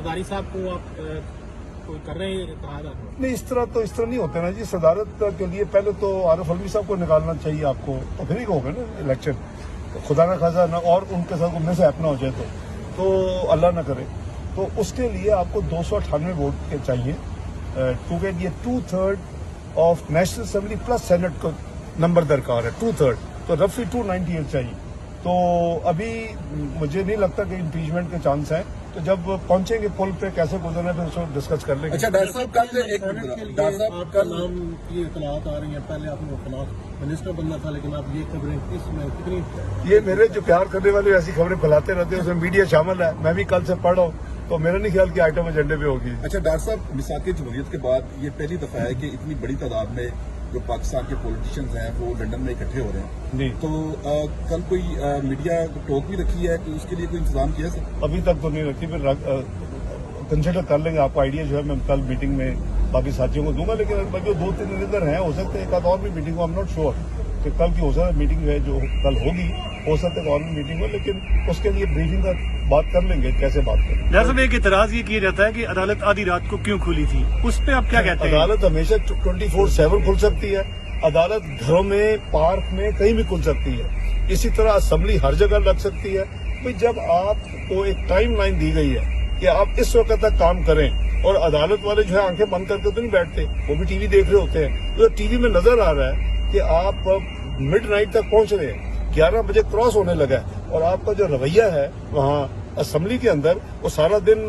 सरदारी साहब को आप कोई कर रहे हैं कहा था? नहीं, इस तरह नहीं होते ना जी। सदारत के लिए पहले तो आरिफ अलवी साहब को निकालना चाहिए आपको, तो फिर ही होगा ना इलेक्शन। खुदा ना खासा ना और उनके साथ उनमें से अपना हो जाए तो अल्लाह ना करे। तो उसके लिए आपको 298 वोट के चाहिए टू गेट ये 2/3 of national assembly plus senate को नंबर दरकार है 2/3, तो रफली 298 चाहिए। तो अभी मुझे नहीं लगता कि इम्पीचमेंट के चांस हैं। तो जब पहुंचेंगे पुल पे कैसे गुजरना है फिर उसको डिस्कस कर लेंगे। अच्छा डॉक्टर साहब, कल एक डॉक्टर साहब आपका नाम की इतलात आ रही है, पहले आपने फाइनेंस मिनिस्टर बनना था, लेकिन आप ये खबरें इसमें कितनी? ये मेरे जो प्यार करने वाले ऐसी खबरें फैलाते रहते हैं, उसमें मीडिया शामिल है। मैं भी कल से पढ़ रहा हूँ, तो मेरा नहीं ख्याल कि आइटम एजेंडे पे होगी। अच्छा डॉक्टर साहब, मिसाक जमहूरियत के बाद ये पहली दफा है कि इतनी बड़ी तादाद में जो पाकिस्तान के पॉलिटिशियंस हैं वो लंदन में इकट्ठे हो रहे हैं जी। तो कल कोई मीडिया टॉक भी रखी है कि उसके लिए कोई इंतजाम किया सर? अभी तक तो नहीं रखी, फिर कंसिडर कर लेंगे। आपको आइडिया जो है मैं कल मीटिंग में बाकी साथियों को दूंगा, लेकिन जो 2-3 लीडर हैं हो सकते हैं एक आध और भी मीटिंग हो। आई एम नॉट श्योर कि कल की हो सकता है मीटिंग है जो कल होगी, हो सकता है और भी मीटिंग हो, लेकिन उसके लिए ब्रीफिंग का बात कर लेंगे कैसे बात करें। दरअसल एक इतराज ये किया जाता है कि अदालत आधी रात को क्यों खुली थी, उस पर आप क्या कहते हैं? अदालत हमेशा 24/7 खुल सकती है। अदालत घरों में, पार्क में, कहीं भी खुल सकती है। इसी तरह असेंबली हर जगह लग सकती है। भाई जब आपको एक टाइम लाइन दी गई है कि आप इस वक्त तक काम करें, और अदालत वाले जो है आंखें बंद करके तो नहीं बैठते, वो भी टीवी देख रहे होते हैं। तो टीवी में नजर आ रहा है कि आप मिडनाइट तक पहुंच रहे हैं, 11 बजे क्रॉस होने लगा है, और आपका जो रवैया है वहां असेंबली के अंदर वो सारा दिन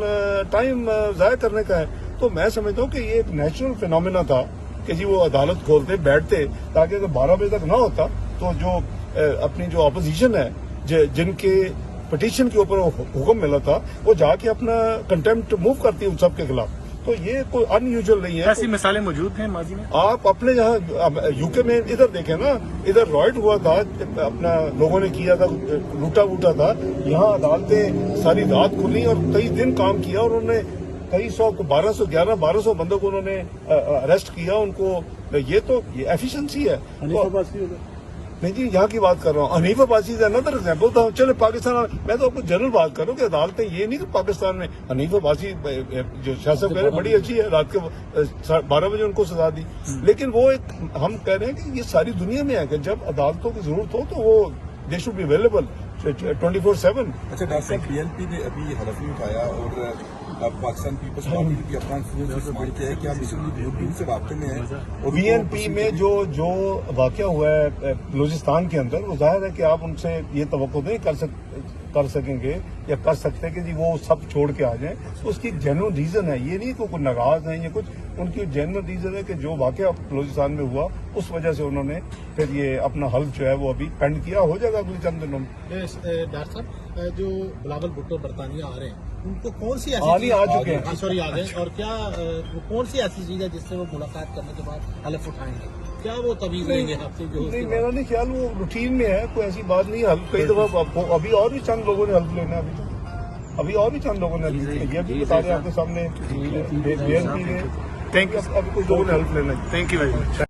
टाइम जाया करने का है। तो मैं समझता हूँ कि ये एक नेचुरल फिनोमिना था कि जी वो अदालत खोलते बैठते, ताकि अगर 12 बजे तक ना होता तो जो अपनी जो अपोजिशन है जिनके पिटीशन के ऊपर हुक्म मिला था वो जाके अपना कंटेम्प्ट मूव करती है उन सब के खिलाफ। तो ये कोई अनयूजुअल नहीं है। ऐसी मिसालें मौजूद हैं माजी में? आप अपने यहाँ यूके में इधर देखें ना, इधर रॉयट हुआ था, अपना लोगों ने किया था, लूटा वूटा था। यहाँ अदालतें सारी रात खुली और कई दिन काम किया, और उन्होंने कई सौ को 1200 बंदों को उन्होंने अरेस्ट किया उनको। ये एफिशिएंसी है। नहीं जी, यहाँ की बात कर रहा हूँ। Hanif Abbasi is another example था। चले पाकिस्तान, मैं तो आपको जनरल बात कर रहा हूँ कि अदालतें ये नहीं कि पाकिस्तान में हनीफ अब्बासी जो शासक कह रहे हैं बड़ी अच्छी है, रात के 12 बजे उनको सजा दी, लेकिन वो एक हम कह रहे हैं कि ये सारी दुनिया में है कि जब अदालतों की जरूरत हो तो वो दे शुड बी अवेलेबल 24/7। अच्छा डॉक्टर साहब, बीएनपी ने अभी हलफ नहीं उठाया और पाकिस्तान पीपल्स पार्टी ने भी अपना इस्तेमाल किया है कि आप बीएनपी से राब्ते में हैं? और बीएनपी में जो वाकया हुआ है बलूचिस्तान के अंदर, वो जाहिर है कि आप उनसे ये तवक्को नहीं कर सकेंगे या कर सकते कि जी वो सब छोड़ के आ जाएं। तो उसकी एक जेन्युइन रीजन है, ये नहीं कोई नाराज है, ये कुछ उनकी जेन्युइन रीजन है कि जो वाकया बलूचिस्तान में हुआ उस वजह से उन्होंने फिर ये अपना हल्फ जो है वो अभी पेंड किया, हो जाएगा अगले चंद दिनों में। डॉक्टर साहब, जो बिलावल भुट्टो बरतानिया आ रहे हैं, उनको कौन सी आ चुके हैं, सॉरी आ गए, और क्या कौन सी ऐसी चीज है जिससे वो मुलाकात करने के बाद हलफ उठाएंगे? क्या वो तवीज लेंगे आपसे? नहीं, मेरा नहीं ख्याल, वो रूटीन में है, कोई ऐसी बात नहीं है। हल्फ कई दफा अभी और भी चंद लोगों ने हल्फ लेना है, अभी और भी चंद लोगों ने ये भी बता रहे हैं आपके सामने बीएनपी ने। Thank you. अभी कुछ लोगों ने हेल्प लेना है। Thank you very much.